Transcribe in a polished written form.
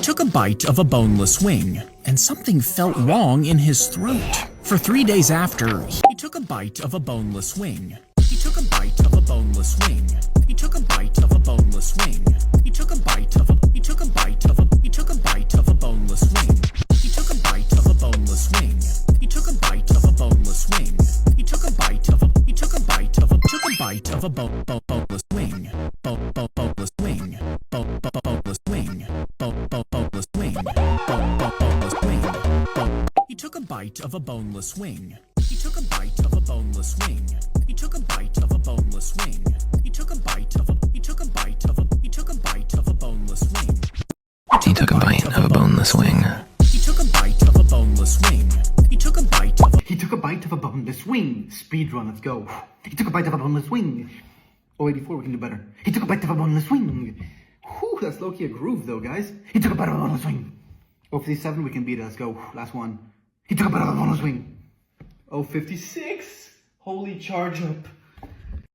took a bite of a boneless wing, and something felt wrong in his throat. For 3 days after, he took a bite of a boneless wing. He took a bite of a boneless wing. He took a bite of a boneless wing. He took a bite of a he took a bite of a he took a bite of a boneless wing. He took a bite of a boneless wing. He took a bite of a boneless wing. He took a bite of a he took a bite of a took a bite of a boneless wing. Boneless wing. Boneless wing. Boneless wing. Boneless wing. He took a bite of a boneless wing. He took a bite of a boneless wing. He took a bite of a boneless wing. He took a bite of a he took a bite of a he took a bite of a boneless wing. He took a bite of a boneless wing. He took a bite of a boneless wing. He took a bite of a He took a bite of a boneless wing. Speed run, let's go. He took a bite of a boneless wing. Oh, 84, we can do better. He took a bite of a boneless wing. Whew, that's low-key a groove though, guys. He took a bite of a boneless wing. Oh, 57, we can beat it, let's go. Last one. He took a bite of a boneless wing. Oh, 56. Holy charge up.